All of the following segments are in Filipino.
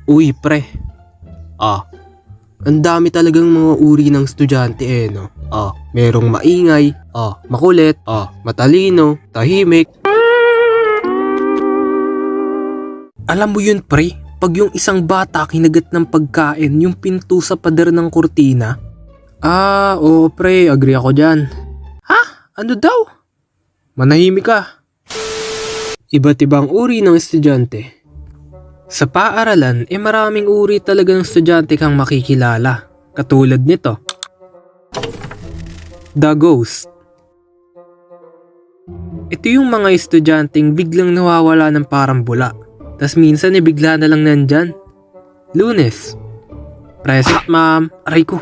Uy, pre. Ang dami talagang mga uri ng estudyante no? Merong maingay, makulit, matalino, tahimik. Alam mo yun, pre, pag yung isang bata kinagat ng pagkain yung pinto sa pader ng kurtina? Oo pre, agree ako dyan. Ha? Ano daw? Manahimik ka. Iba't ibang uri ng estudyante. Sa paaralan, maraming uri talaga ng estudyante kang makikilala. Katulad nito. The Ghost. Ito yung mga estudyanteng biglang nawawala ng parang bula. Tas minsan bigla na lang nandyan. Lunes. Present ma'am. Aray ko.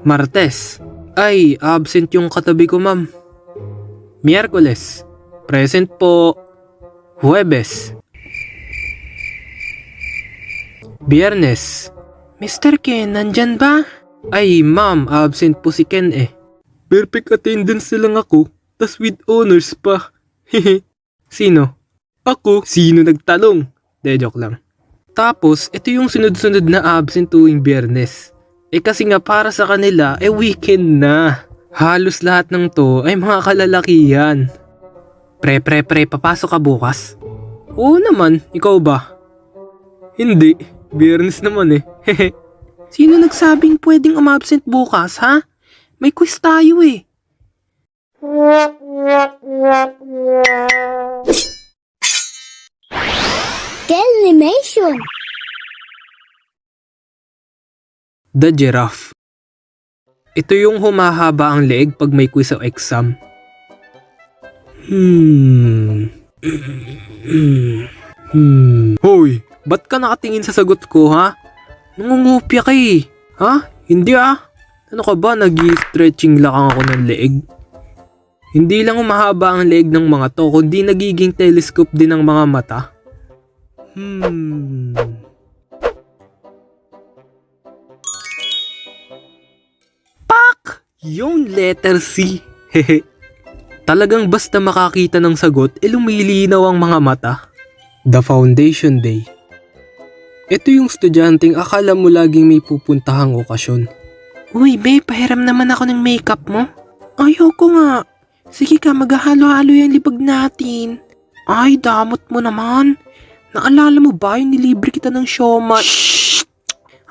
Martes. Ay, absent yung katabi ko ma'am. Miyerkules. Present po. Huwebes. Biyernes. Mr. Ken, nandyan ba? Ay, ma'am, absent po si Ken Perfect attendance na lang ako, tas with honors pa. Hehe. Sino? Ako. Sino nagtanong? Joke lang. Tapos, ito yung sunod-sunod na absent tuwing Biyernes. Kasi nga para sa kanila, weekend na. Halos lahat ng to ay mga kalalakihan. Pre, papasok ka bukas? Oo naman, ikaw ba? Hindi. Biyernes naman Hehe. Sino nagsabing pwedeng umabsent bukas, ha? May quiz tayo Animation. The Giraffe. Ito yung humahaba ang leeg pag may quiz o exam. Hoy, ba't ka nakatingin sa sagot ko, ha? Nangungupya ka Ha? Hindi Ano ka ba, nag-stretching lang ako ng leeg? Hindi lang humahaba ang leeg ng mga to, kundi nagiging telescope din ang mga mata. Pak! Yung letter C. Hehe. Talagang basta makakita ng sagot, lumilinaw ang mga mata. The Foundation Day. Ito yung estudyanteng akala mo laging may pupuntahang okasyon. Uy, be, pahiram naman ako ng makeup mo. Ayoko nga. Sige ka, maghahalo-halo yung libag natin. Ay, damot mo naman. Naalala mo ba yung nilibre kita ng siomai? Shhh!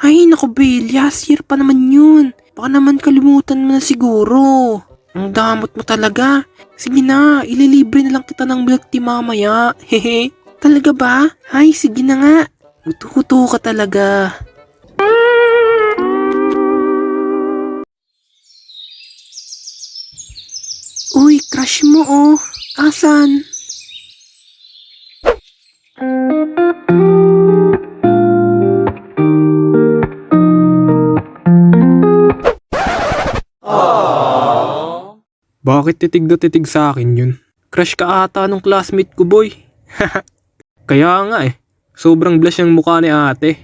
Ay, naku, be, last year pa naman yun. Baka naman kalimutan mo na siguro. Ang damot mo talaga. Sige na, ililibre na lang kita ng milk tea mamaya. Hehe. Talaga ba? Ay, sige na nga. Uto-uto ka talaga. Uy, crush mo Asan? Bakit titig na titig sa akin yun? Crush ka ata nung classmate ko, boy. Kaya nga sobrang blush yung mukha ni ate.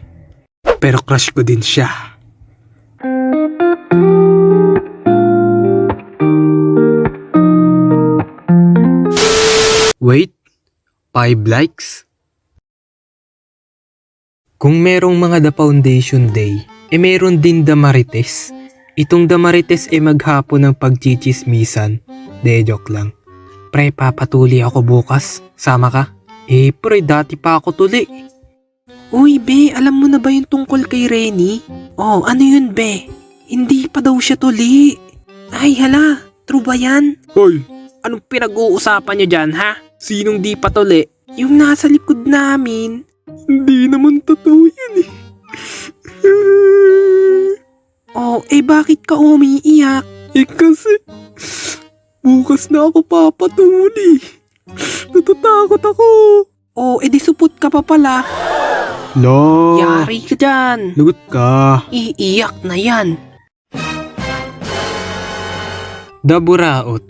Pero crush ko din siya. Wait, 5 likes? Kung merong mga The Foundation Day, meron din The Marites. Itong The Marites maghapon ng pagchichismisan. Joke lang. Pre, papatuli ako bukas. Sama ka? Pre, dati pa ako tuli. Uy, be, alam mo na ba yung tungkol kay Renny? Oh, ano yun, be? Hindi pa daw siya tuli. Ay, hala, true ba yan? Hoy, anong pinag-uusapan nyo dyan, ha? Sinong di pa tuli? Yung nasa likod namin. Hindi naman totoo yan Oh, bakit ka umiiyak? Kasi, bukas na ako papatuli. Natatakot ako. Oh, di supot ka pa pala. Lo. Yari ka dyan. Lagot ka. Iiyak na yan. The Buraot.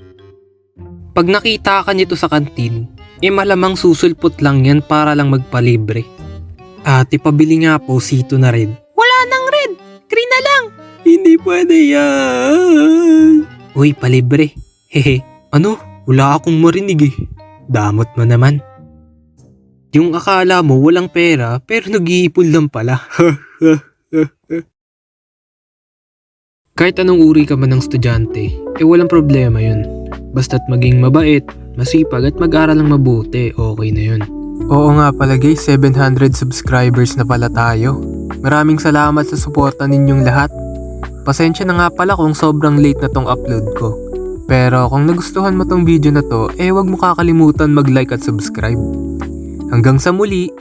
Pag nakita ka nito sa kantin, malamang susulpot lang yan para lang magpalibre. Ate, pabili nga po sito na red. Wala nang red. Green na lang. Hindi pwede yan. Uy, palibre. Hehe. Ano? Wala akong marinig Damot mo naman. Yung akala mo walang pera pero nag-iipon lang pala. Kahit anong uri ka man ng estudyante, walang problema yun. Basta't maging mabait, masipag at mag-aral ng mabuti, okay na yun. Oo nga pala guys, 700 subscribers na pala tayo. Maraming salamat sa suporta ninyong lahat. Pasensya na nga pala kung sobrang late na tong upload ko. Pero kung nagustuhan mo tong video na to, wag mo kakalimutan mag-like at subscribe. Hanggang sa muli!